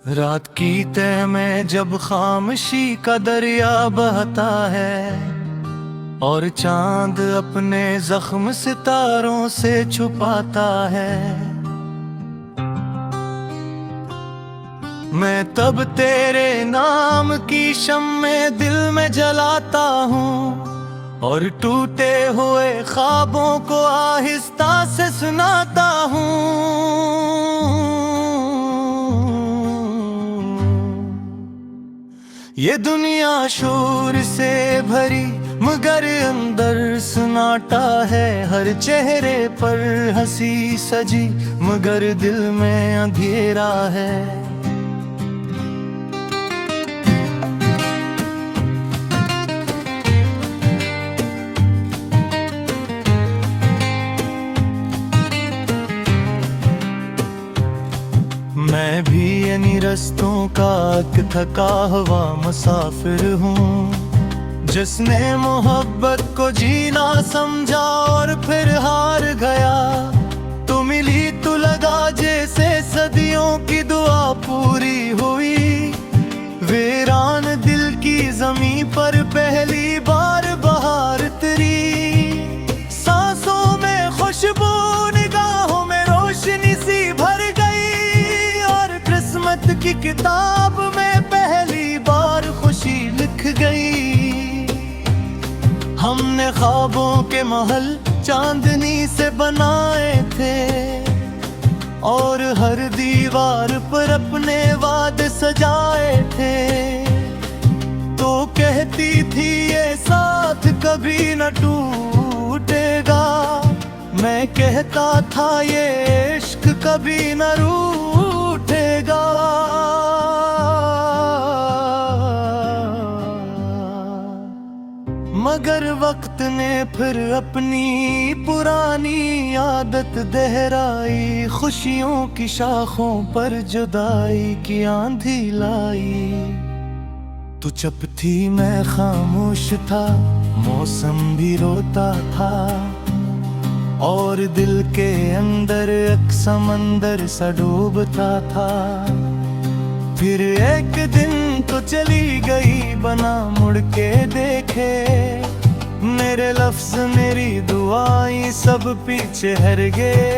रात की तह में जब खामोशी का दरिया बहता है और चांद अपने जख्म सितारों से छुपाता है, मैं तब तेरे नाम की शम्मे दिल में जलाता हूँ और टूटे हुए ख्वाबों को आहिस्ता से सुनाता हूँ। ये दुनिया शोर से भरी मगर अंदर सन्नाटा है, हर चेहरे पर हंसी सजी मगर दिल में अंधेरा है। मैं भी इन रस्तों का एक थका हुआ मुसाफिर हूँ, जिसने मोहब्बत को जीना समझा और फिर हार गया। तो मिली तो लगा जैसे सदियों की दुआ पूरी हुई, वीरान दिल की ज़मीं पर पहली बार बहार तेरी। सांसों में खुशबू, निगाहों में रोशनी सी भर गई और किस्मत की किताब में पहली बार खुशी लिख गई। हमने ख्वाबों के महल चांदनी से बनाए थे और हर दीवार पर अपने वादे सजाए थे। तो कहती थी ये साथ कभी न टूटेगा, मैं कहता था ये इश्क कभी न रूठेगा। मगर वक्त ने फिर अपनी पुरानी आदत दोहराई, खुशियों की शाखों पर जुदाई की आंधी लाई। तू चुप थी मैं खामोश था, मौसम भी रोता था और दिल के अंदर एक समंदर सा डूबता था। फिर एक दिन तो चली गई बना मुड़ के देखे, मेरे लफ्ज मेरी दुआएं सब पीछे हट गए।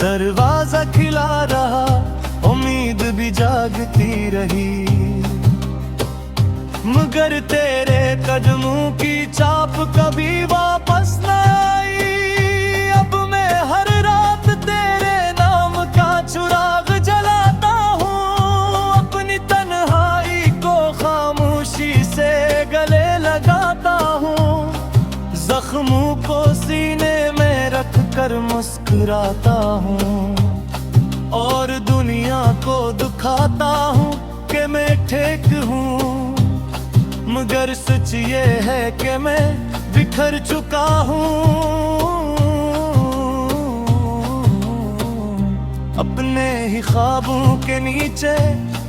दरवाजा खिला रहा, उम्मीद भी जागती रही, मगर तेरे कदमों की चाप कभी वापस न आई। अब मैं हर रात तेरे नाम का चिराग जलाता हूँ, अपनी तन्हाई को खामोशी से गले लगाता हूँ। जख्मों को सीने में रख कर मुस्कुराता हूँ और दुनिया को दुखाता हूँ कि मैं ठीक हूँ, मगर सच ये है कि मैं बिखर चुका हूँ। अपने ही ख्वाबों के नीचे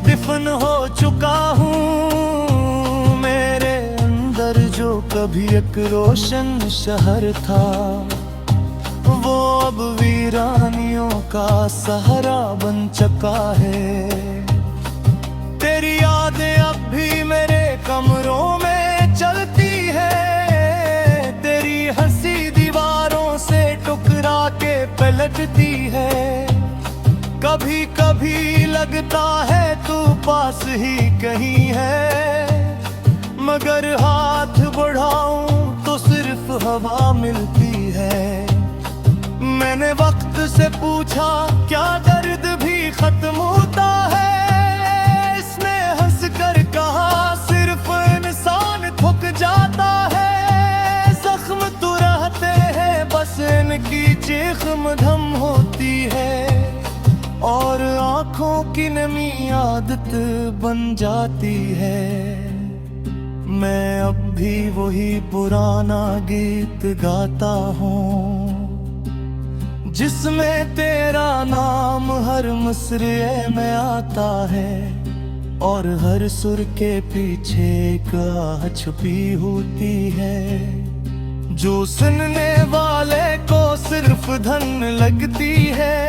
दफन हो चुका हूँ। मेरे अंदर जो कभी एक रोशन शहर था, वो अब वीरानियों का सहारा बन चुका है। तेरी यादें अब भी मेरे कमरों में चलती है, तेरी हंसी दीवारों से टुकरा के पलटती है। कभी कभी लगता है तू पास ही कहीं है, मगर हाथ बढ़ाऊं तो सिर्फ हवा मिलती है। मैंने वक्त से पूछा क्या दर्द भी खत्म होता है, इसने हंस कर कहा सिर्फ इंसान थक जाता है। जख्म तो रहते हैं बस इनकी चीख मधम होती है और आंखों की नमी आदत बन जाती है। मैं अब भी वही पुराना गीत गाता हूँ, जिसमें तेरा नाम हर मुसरे में आता है और हर सुर के पीछे एक आह छुपी होती है। जो सुनने वाले को सिर्फ धन लगती है।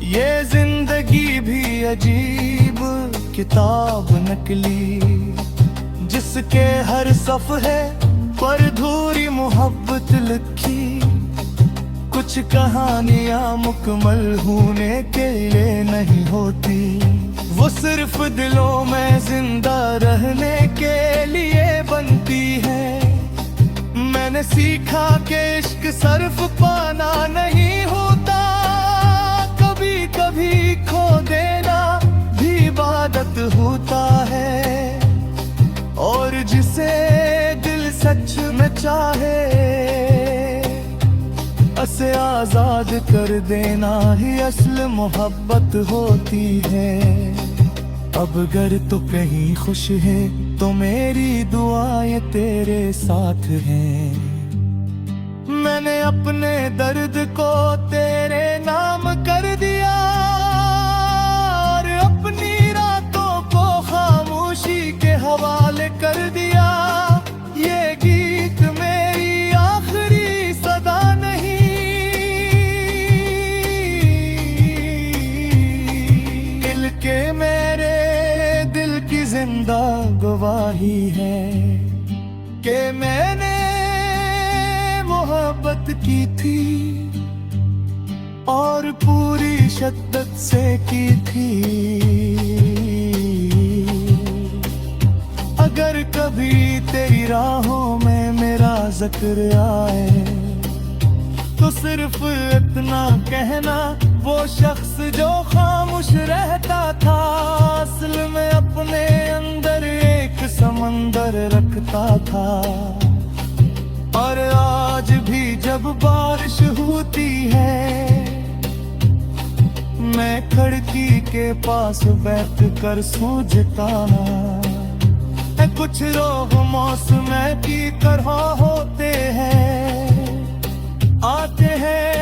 ये जिंदगी भी अजीब किताब नकली, जिसके हर सफ़हे पर धूरी मोहब्बत लिखी। कुछ कहानियां मुकम्मल होने के लिए नहीं होती, वो सिर्फ दिलों में जिंदा रहने के लिए बनती है। मैंने सीखा कि इश्क सिर्फ पाना नहीं होता, कभी कभी खो देना भी इबादत होता है। और जिसे दिल सच में चाहे, उसे आजाद कर देना ही असल मोहब्बत होती है। अब अगर तू कहीं खुश है तो मेरी दुआएं तेरे साथ हैं। मैंने अपने दर्द को तेरे नाम कर दिया, और अपनी रातों को खामोशी के हवाले कर दिया। ये गीत मेरी आखिरी सदा नहीं, दिल के मेरे दिल की जिंदा गवाही है कि मैंने मोहब्बत की थी और पूरी शिद्दत से की थी। अगर कभी तेरी राहों में मेरा जिक्र आए तो सिर्फ इतना कहना, वो शख्स जो खामोश रहता था असल में अपने अंदर एक समंदर रखता था। और आज भी जब बारिश होती है, मैं खिड़की के पास बैठ कर सोचता है। कुछ लोग मौसम की तरह होते हैं, आते हैं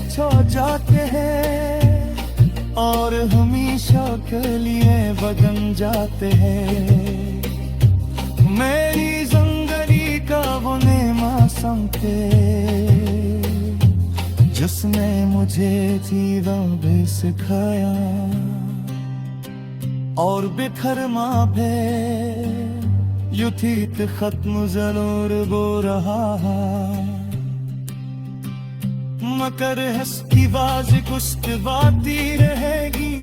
छो जाते हैं और हमेशा के लिए बदल जाते हैं। मेरी जिंदगी का वो मौसम थे जिसने मुझे जीवन भी सिखाया, और बिखर माँ भे यूं थी कि खत्म जरूर हो रहा है। मगर हंसकी बाज कुछ बाती रहेगी।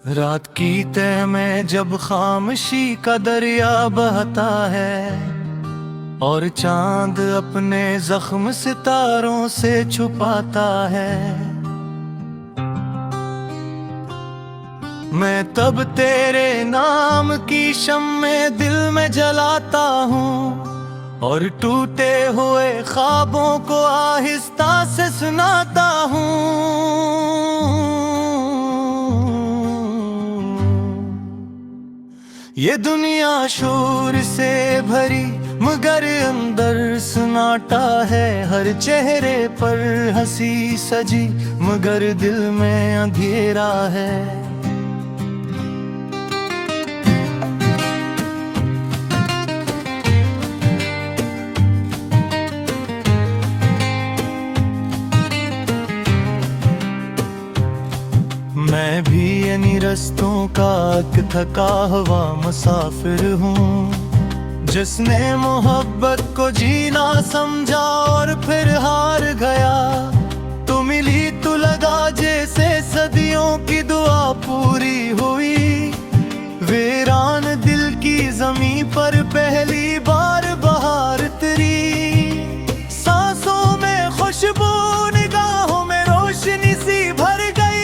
रात की तह में जब खामोशी का दरिया बहता है और चांद अपने जख्म सितारों से छुपाता है, मैं तब तेरे नाम की शम्मे दिल में जलाता हूँ और टूटे हुए ख्वाबों को आहिस्ता से सुनाता हूँ। ये दुनिया शोर से भरी मगर अंदर सन्नाटा है, हर चेहरे पर हंसी सजी मगर दिल में अंधेरा है। मैं भी यानी रस्तों का थका हुआ मुसाफिर हूँ, जिसने मोहब्बत को जीना समझा और फिर हार गया। तो मिली तो लगा जैसे सदियों की दुआ पूरी हुई। वीरान दिल की जमीं पर पहली बार बहार तेरी, सांसों में खुशबू निगाहों में रोशनी सी भर गई,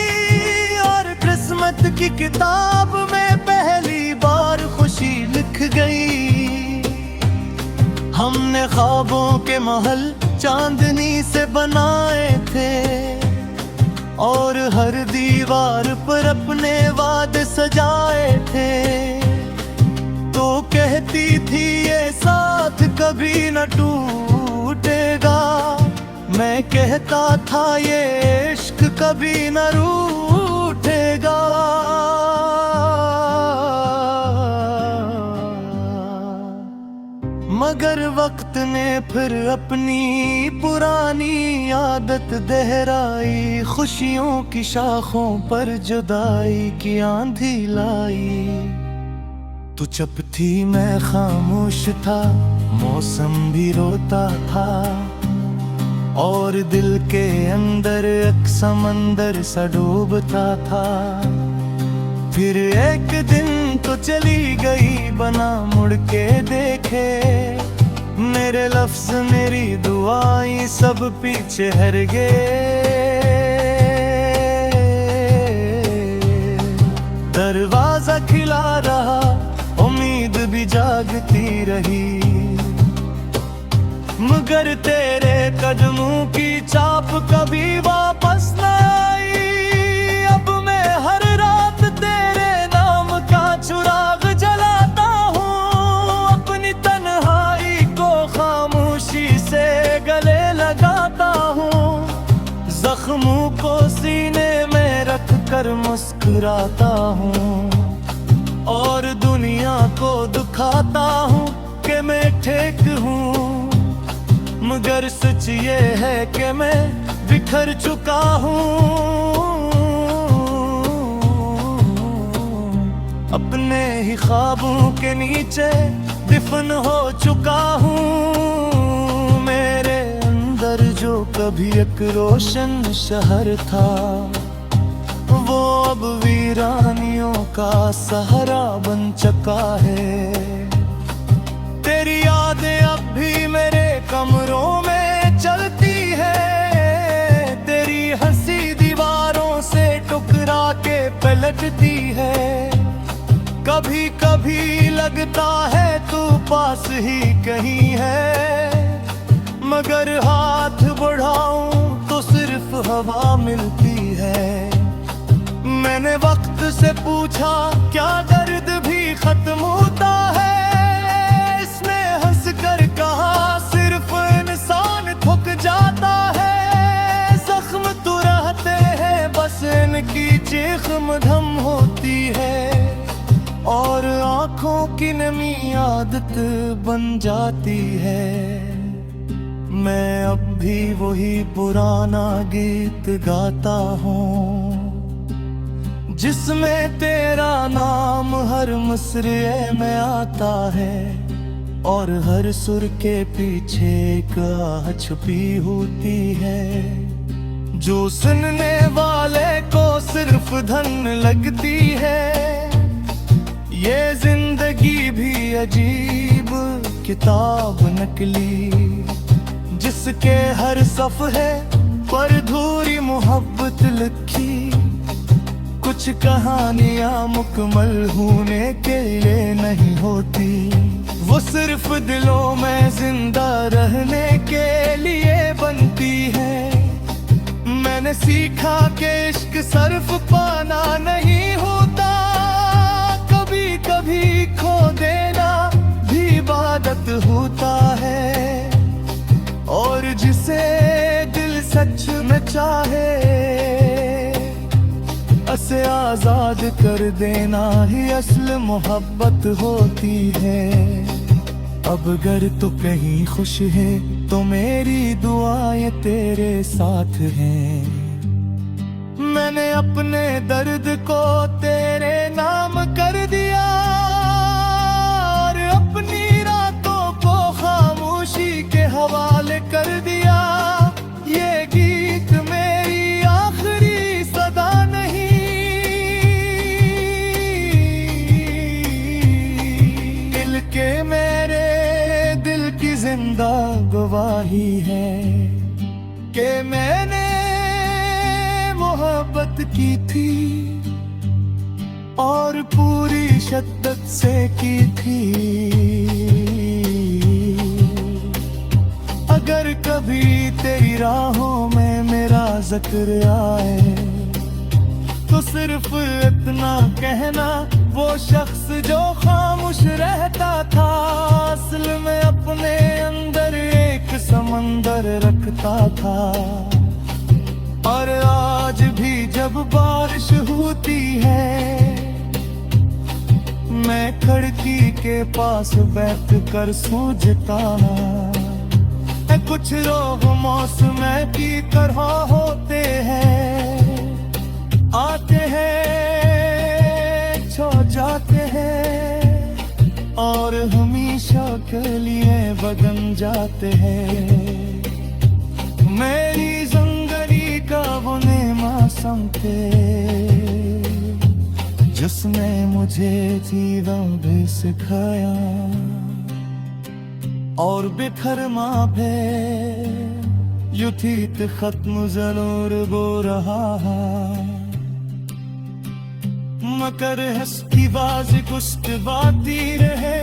की किताब में पहली बार खुशी लिख गई। हमने ख्वाबों के महल चांदनी से बनाए थे और हर दीवार पर अपने वादे सजाए थे। तो कहती थी ये साथ कभी न टूटेगा, मैं कहता था ये इश्क कभी न रूठेगा, मगर वक्त ने फिर अपनी पुरानी आदत दोहराई। खुशियों की शाखों पर जुदाई की आंधी लाई। तू चुप थी मैं खामोश था, मौसम भी रोता था, और दिल के अंदर एक समंदर सा डूबता था। फिर एक दिन तो चली गई बना मुड़ के देखे, मेरे लफ्ज मेरी दुआएं सब पीछे हट गए। दरवाजा खिला रहा, उम्मीद भी जागती रही, मगर तेरे कदमों की चाप कभी वापस न आई। अब मैं हर रात तेरे नाम का चिराग जलाता हूँ, अपनी तन्हाई को खामोशी से गले लगाता हूँ। जख्मों को सीने में रख कर मुस्कुराता हूँ, और दुनिया को दुखाता हूँ कि मैं ठीक हूँ, मगर सच ये है कि मैं बिखर चुका हूँ। अपने ही ख्वाबों के नीचे दफन हो चुका हूँ। मेरे अंदर जो कभी एक रोशन शहर था, वो अब वीरानियों का सहारा बन चुका है। तेरी यादें अब भी मेरे कमरों में चलती है, तेरी हंसी दीवारों से टुकरा के पलटती है। कभी कभी लगता है तू पास ही कहीं है, मगर हाथ बढ़ाऊं तो सिर्फ हवा मिलती है। मैंने वक्त से पूछा क्या दर्द भी खत्म होता है, इसने हंस कर कहा सिर्फ इंसान थक जाता है। जख्म तो रहते हैं बस इनकी चीख मधम होती है, और आंखों की नमी आदत बन जाती है। मैं अब भी वही पुराना गीत गाता हूँ, जिसमें तेरा नाम हर मुसरे में आता है, और हर सुर के पीछे एक आह छुपी होती है, जो सुनने वाले को सिर्फ धन लगती है। ये जिंदगी भी अजीब किताब नकली, जिसके हर सफ़हे पर धूरी मोहब्बत लिखी। कुछ कहानियां मुकम्मल होने के लिए नहीं होती, वो सिर्फ दिलों में जिंदा रहने के लिए बनती है। मैंने सीखा कि इश्क सिर्फ पाना नहीं होता, कभी कभी खो देना भी इबादत होता है। और जिसे दिल सच में चाहे, उसे आजाद कर देना ही असल मोहब्बत होती है। अब अगर तू कहीं खुश है तो मेरी दुआएं तेरे साथ हैं। मैंने अपने दर्द को तेरे नाम कर दिया, और अपनी रातों को खामोशी के हवाले कर दिया। ये गीत मेरी आखिरी सदा नहीं, दिल के मेरे दिल की जिंदा गवाही है कि मैंने मोहब्बत की थी, और पूरी शिद्दत से की थी। अगर कभी तेरी राहों में मेरा जिक्र आए, तो सिर्फ इतना कहना वो शख्स जो खामोश रहता था असल में अपने अंदर एक समंदर रखता था। और आज भी जब बारिश होती है मैं खिड़की के पास बैठ कर सोचता है कुछ लोग मौसम की तरह होते हैं, आते हैं छो जाते हैं और हमेशा के लिए बदल जाते हैं। मेरी जिंदगी का वो मौसम थे जिसने मुझे जीवन भी सिखाया और बिखर माफे युथित खत्म जरूर गो रहा मकर हंसती बाज कुछ बाती रहे